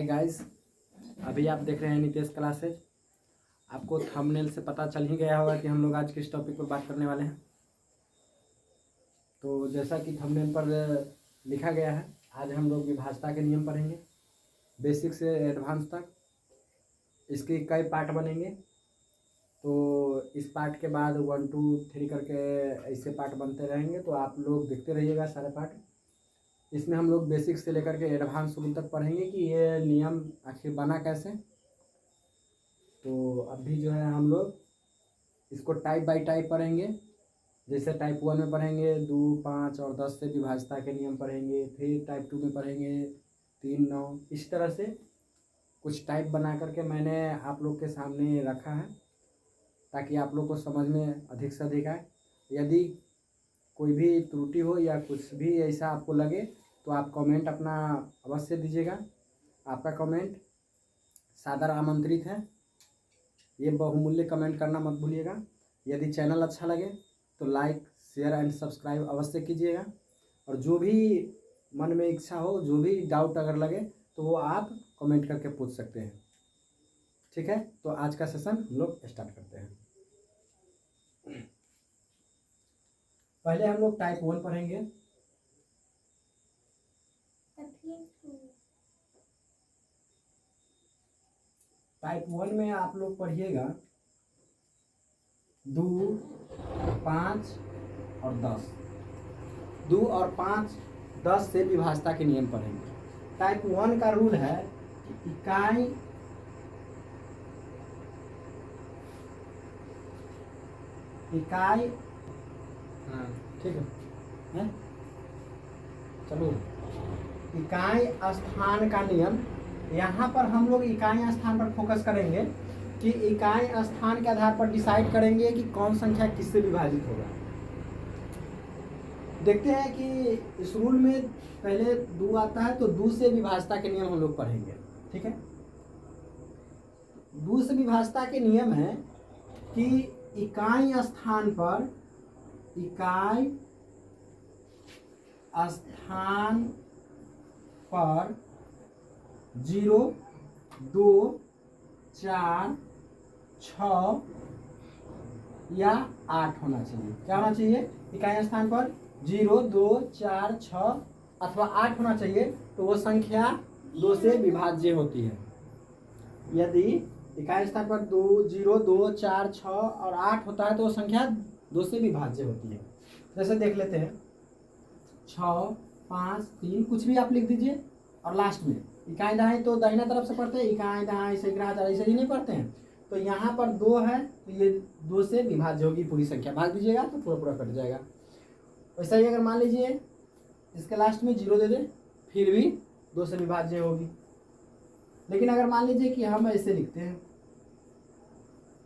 Hi guys, अभी आप देख रहे हैं नितेश क्लासेज। आपको थंबनेल से पता चल ही गया होगा कि हम लोग आज किस टॉपिक पर बात करने वाले हैं। तो जैसा कि थंबनेल पर लिखा गया है, आज हम लोग विभाज्यता के नियम पढ़ेंगे, बेसिक से एडवांस तक। इसके कई पार्ट बनेंगे, तो इस पार्ट के बाद 1 2 3 करके ऐसे पार्ट बनते रहेंगे। तो आप लोग देखते रहिएगा सारे पार्ट। इसमें हम लोग बेसिक से लेकर के एडवांस रूल तक पढ़ेंगे कि ये नियम आखिर बना कैसे। तो अभी जो है हम लोग इसको टाइप बाय टाइप पढ़ेंगे। जैसे टाइप 1 में पढ़ेंगे 2, 5 और 10 से विभाज्यता के नियम पढ़ेंगे। फिर टाइप 2 में पढ़ेंगे 3, 9। इस तरह से कुछ टाइप बना करके मैंने आप लोग के सामने रखा है, ताकि आप लोग को समझ में अधिक से अधिक आए। यदि कोई भी त्रुटि हो या कुछ भी ऐसा आपको लगे तो आप कमेंट अपना अवश्य दीजिएगा। आपका कमेंट सादर आमंत्रित है। ये बहुमूल्य कमेंट करना मत भूलिएगा। यदि चैनल अच्छा लगे तो लाइक, शेयर एंड सब्सक्राइब अवश्य कीजिएगा। और जो भी मन में इच्छा हो, जो भी डाउट अगर लगे तो वो आप कमेंट करके पूछ सकते हैं। ठीक है, तो आज का सेशन हम लोग स्टार्ट करते हैं। पहले हम लोग टाइप 1 पढ़ेंगे। टाइप 1 में आप लोग पढ़िएगा 2, 5 और 10। 2 और 5, 10 से विभाज्यता के नियम पढ़ेंगे। टाइप 1 का रूल है कि इकाई ठीक है, चलो। इकाई स्थान का नियम, यहाँ पर हम लोग इकाई स्थान पर फोकस करेंगे कि इकाई स्थान के आधार पर डिसाइड करेंगे कि कौन संख्या किससे विभाजित होगा। देखते हैं कि इस रूल में पहले 2 आता है, तो 2 से विभाज्यता के नियम हम लोग पढ़ेंगे। ठीक है, 2 से विभाज्यता के नियम है कि इकाई स्थान पर 0, 2, 4, 6 या 8 होना चाहिए। क्या होना चाहिए? इकाई स्थान पर 0, 2, 4, 6 अथवा 8 होना चाहिए। तो वो संख्या 2 से विभाज्य होती है। यदि इकाई स्थान पर 0, 2, 4, 6 और 8 होता है तो वो संख्या 2 से विभाज्य होती है। जैसे देख लेते हैं 6, 5, 3 कुछ भी आप लिख दीजिए। और लास्ट में इकाई दहाई तो दाहिना तरफ से पढ़ते हैं, इकाई दहाई से ऐसे ही नहीं पढ़ते हैं। तो यहाँ पर 2 है तो ये 2 से विभाज्य होगी पूरी संख्या। भाग दीजिएगा तो पूरा पूरा कट जाएगा। वैसा ही अगर मान लीजिए इसके लास्ट में 0 दे दें, फिर भी 2 से विभाज्य होगी। लेकिन अगर मान लीजिए कि हम ऐसे लिखते हैं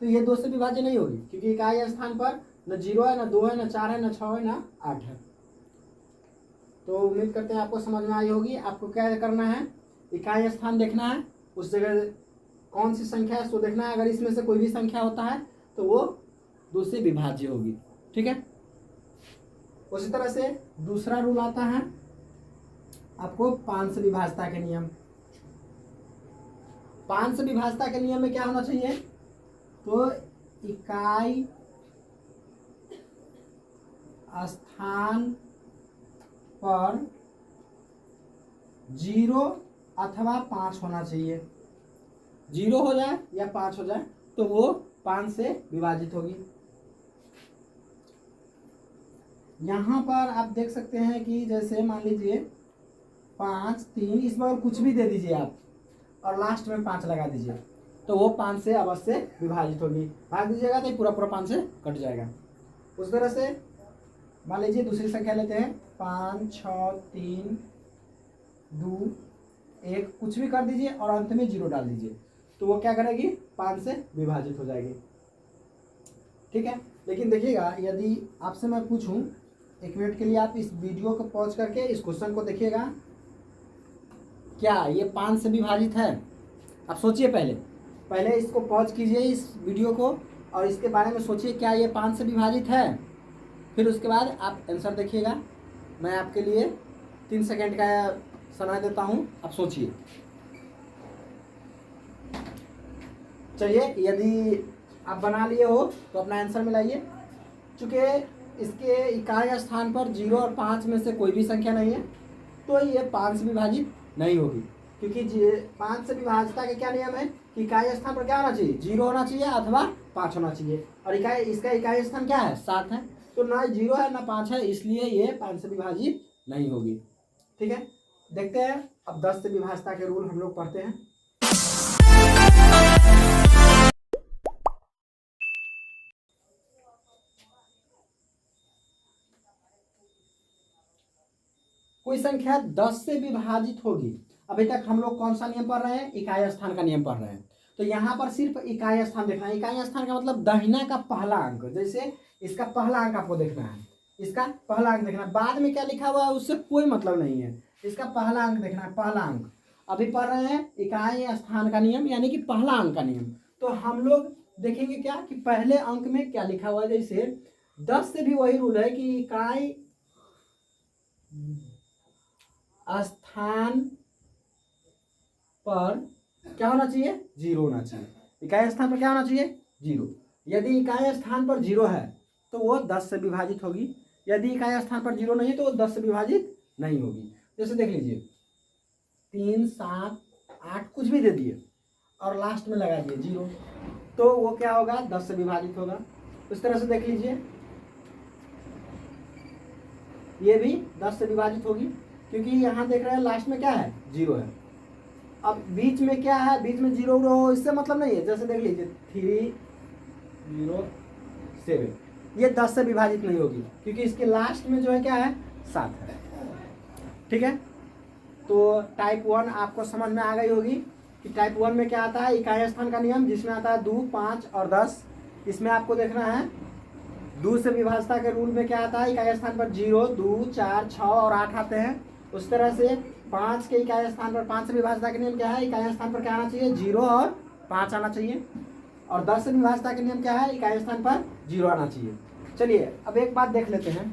तो ये 2 से विभाज्य नहीं होगी, क्योंकि इकाई स्थान पर न 0 है, न 2 है, न 4 है, न 6 है, न 8 है। तो उम्मीद करते हैं आपको समझ में आई होगी। आपको क्या करना है, इकाई स्थान देखना है, उस जगह कौन सी संख्या है सो देखना है। अगर इसमें से कोई भी संख्या होता है तो वो 2 से विभाज्य होगी। ठीक है, उसी तरह से दूसरा रूल आता है आपको 5 से विभाज्यता के नियम। 5 से विभाज्यता के नियम में क्या होना चाहिए? तो इकाई स्थान पर 0 अथवा 5 होना चाहिए। 0 हो जाए या 5 हो जाए तो वो 5 से विभाजित होगी। यहाँ पर आप देख सकते हैं कि जैसे मान लीजिए 5, 3, इस बार कुछ भी दे दीजिए आप और लास्ट में 5 लगा दीजिए तो वो 5 से अवश्य विभाजित होगी। भाग दीजिएगा तो पूरा पूरा 5 से कट जाएगा। उस तरह से मान लीजिए दूसरी संख्या लेते हैं 5, 6, 3, 2, 1 कुछ भी कर दीजिए और अंत में 0 डाल दीजिए तो वो क्या करेगी? 5 से विभाजित हो जाएगी। ठीक है, लेकिन देखिएगा यदि आपसे मैं पूछूं, 1 मिनट के लिए आप इस वीडियो को पॉज करके इस क्वेश्चन को देखिएगा, क्या ये 5 से विभाजित है? आप सोचिए, पहले इसको पॉज कीजिए इस वीडियो को और इसके बारे में सोचिए, क्या ये 5 से विभाजित है? फिर उसके बाद आप आंसर देखिएगा। मैं आपके लिए 3 सेकंड का समय देता हूँ, आप सोचिए। चलिए यदि आप बना लिए हो तो अपना आंसर मिलाइए। चूँकि इसके इकाई स्थान पर 0 और 5 में से कोई भी संख्या नहीं है तो ये 5 से विभाजित नहीं होगी, क्योंकि 5 से विभाजिता का क्या नियम है कि इकाई स्थान पर क्या होना चाहिए, 0 होना चाहिए अथवा 5 होना चाहिए, और इसका इकाई स्थान क्या है, 7 है, तो ना 0 है ना 5 है, इसलिए ये 5 से विभाजित नहीं होगी। ठीक है, देखते हैं अब 10 से विभाजिता के रूल हम लोग पढ़ते हैं। कोई संख्या 10 से विभाजित होगी। अभी तक हम लोग कौन सा नियम पढ़ रहे हैं, इकाई स्थान का नियम पढ़ रहे हैं। तो यहाँ पर सिर्फ इकाई स्थान देखना है। इकाई स्थान का मतलब दाहिना का पहला अंक, जैसे इसका पहला अंक आपको देखना है, इसका पहला अंक देखना है, बाद में क्या लिखा हुआ है उससे कोई मतलब नहीं है, इसका पहला अंक देखना है, पहला अंक। अभी पढ़ रहे हैं इकाई स्थान का नियम यानी कि पहला अंक का नियम। तो हम लोग देखेंगे क्या कि पहले अंक में क्या लिखा हुआ है। जैसे 10 से भी वही रूल है कि इकाई स्थान पर क्या होना चाहिए, 0 होना चाहिए। इकाई स्थान पर क्या होना चाहिए, 0। यदि इकाई स्थान पर 0 है तो वो 10 से विभाजित होगी, यदि इकाई स्थान पर 0 नहीं है तो वो 10 से विभाजित नहीं होगी। जैसे देख लीजिए 3, 7, 8 कुछ भी दे दिए और लास्ट में लगा दिए 0, तो वो क्या होगा, 10 से विभाजित होगा। इस तरह से देख लीजिए ये भी 10 से विभाजित होगी, क्योंकि यहाँ देख रहे हैं लास्ट में क्या है, 0 है। अब बीच में क्या है, बीच में 0 हो इससे मतलब नहीं है। जैसे देख लीजिए 307, ये 10 से विभाजित नहीं होगी क्योंकि इसके लास्ट में जो है क्या है, 7 है। ठीक है, तो टाइप 1 आपको समझ में आ गई होगी कि टाइप 1 में क्या आता है, इकाई स्थान का नियम, जिसमें आता है 2, 5 और 10। इसमें आपको देखना है 2 से विभाजिता के रूल में क्या आता है, इकाई स्थान पर 0, 2, 4, 6 और 8 आते हैं। उस तरह से 5 के इकाई स्थान पर 5 से विभाजिता के नियम क्या है, इकाई स्थान पर क्या आना चाहिए, 0 और 5 आना चाहिए। और 10 से विभाजिता के नियम क्या है, इकाई स्थान पर 0 आना चाहिए। चलिए अब एक बात देख लेते हैं।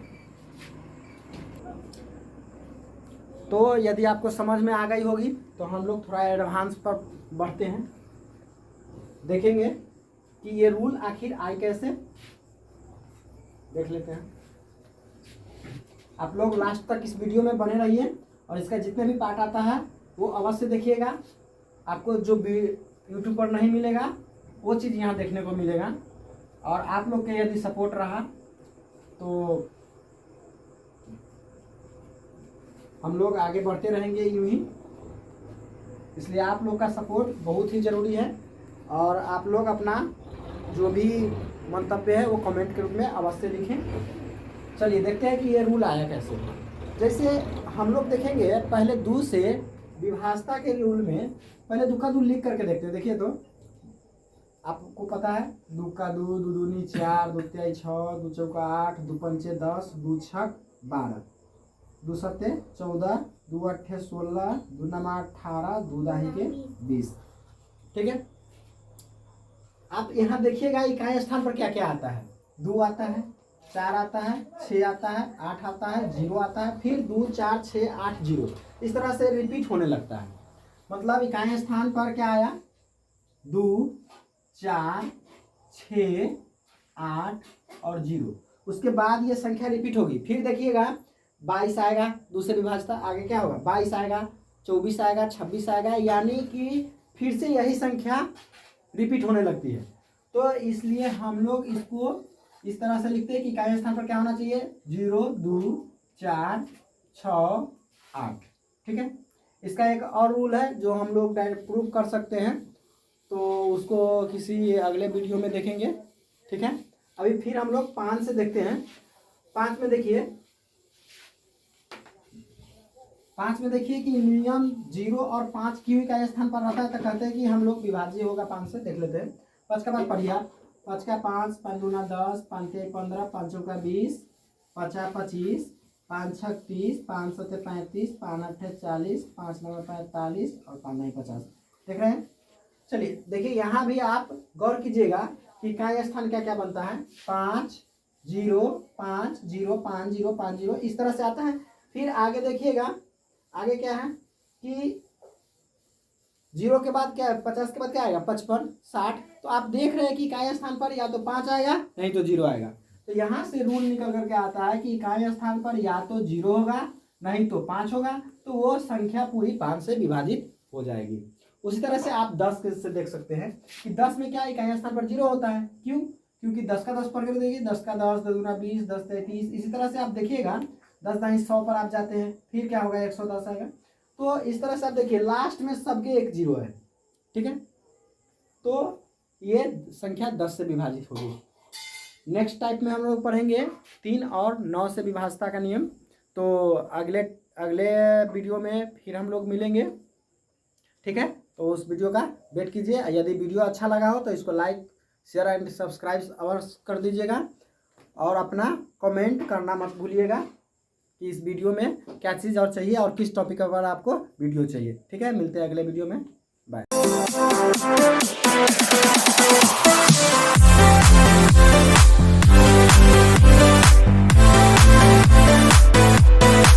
तो यदि आपको समझ में आ गई होगी तो हम लोग थोड़ा एडवांस पर बढ़ते हैं, देखेंगे कि ये रूल आखिर आए कैसे, देख लेते हैं। आप लोग लास्ट तक इस वीडियो में बने रहिए और इसका जितने भी पार्ट आता है वो अवश्य देखिएगा। आपको जो भी यूट्यूब पर नहीं मिलेगा वो चीज़ यहाँ देखने को मिलेगा, और आप लोग के यदि सपोर्ट रहा तो हम लोग आगे बढ़ते रहेंगे यूं ही। इसलिए आप लोग का सपोर्ट बहुत ही ज़रूरी है, और आप लोग अपना जो भी मंतव्य है वो कमेंट के रूप में अवश्य लिखें। चलिए देखते हैं कि ये रूल आया कैसे। जैसे हम लोग देखेंगे पहले 2 से विभाजिता के रूल में, पहले 2 का 2 लिख करके देखते हैं। देखिए तो आपको पता है 2 का 2, 2 दूनी 4, 2 तिहाई 6, 2 चौका 8, 2 पंचे 10, 2 छक 12, 2 सत्ते 14, 2 अट्ठे 16, 2 नमा 18, 2 दाही के 20। ठीक है, आप यहाँ देखिएगा इकाई स्थान पर क्या क्या आता है, 2 आता है, 4 आता है, 6 आता है, 8 आता है, 0 आता है, फिर 2, 4, 6, 8, 0, इस तरह से रिपीट होने लगता है। मतलब इकाई स्थान पर क्या आया, 2, 4, 6, 8 और 0। उसके बाद ये संख्या रिपीट होगी। फिर देखिएगा 22 आएगा, 2 से विभाजित आगे क्या होगा, 22 आएगा, 24 आएगा, 26 आएगा, यानी कि फिर से यही संख्या रिपीट होने लगती है। तो इसलिए हम लोग इसको इस तरह से लिखते हैं कि इकाई स्थान पर क्या होना चाहिए, 0, 2, 4, 6, 8। ठीक है, इसका एक और रूल है जो हम लोग डायरेक्ट प्रूव कर सकते हैं, तो उसको किसी अगले वीडियो में देखेंगे। ठीक है, अभी फिर हम लोग 5 से देखते हैं। 5 में देखिए, 5 में देखिए कि नियम 0 और 5 क्यों इकाई स्थान पर रहता है, तो कहते हैं कि हम लोग विभाज्य होगा 5 से। देख लेते हैं 5 का बाद पढ़िए, 5 का 5, 5 दूना 10, 5 के 15, 5 चौका 20, 5 25, 5 छक 30, 5 सत्ते 35, 5 अट्ठे 40, 5 नौ 45 और 5 नहीं 50। देख रहे हैं। चलिए देखिए यहाँ भी आप गौर कीजिएगा कि इकाई स्थान क्या क्या बनता है, 5 0 5 0 5 0 5 0, इस तरह से आता है। फिर आगे देखिएगा, आगे क्या है कि 0 के बाद क्या है, 50 के बाद क्या आएगा, 55, 60। तो आप देख रहे हैं कि इकाई स्थान पर या तो 5 आएगा नहीं तो 0 आएगा। तो यहाँ से रूल निकल करके आता है कि इकाई स्थान पर या तो 0 होगा नहीं तो 5 होगा, तो वो संख्या पूरी 5 से विभाजित हो जाएगी। उसी तरह से आप 10 से देख सकते हैं कि 10 में क्या इकाई स्थान पर 0 होता है। क्यों? क्योंकि 10 का 10 पर कर देंगे, 10 का 10, 10 गुना 20, 10 33। इसी तरह से आप देखिएगा 10 दाई 100 पर आप जाते हैं, फिर क्या होगा, 110 आएगा। तो इस तरह से आप देखिए लास्ट में सबके एक 0 है, ठीक है। तो ये संख्या 10 से विभाजित होगी। नेक्स्ट टाइप में हम लोग पढ़ेंगे 3 और 9 से विभाजता का नियम। तो अगले वीडियो में फिर हम लोग मिलेंगे, ठीक है। तो उस वीडियो का वेट कीजिए। यदि वीडियो अच्छा लगा हो तो इसको लाइक, शेयर एंड सब्सक्राइब अवश्य कर दीजिएगा, और अपना कमेंट करना मत भूलिएगा कि इस वीडियो में क्या चीज़ और चाहिए और किस टॉपिक पर आपको वीडियो चाहिए, ठीक है। मिलते हैं अगले वीडियो में, बाय।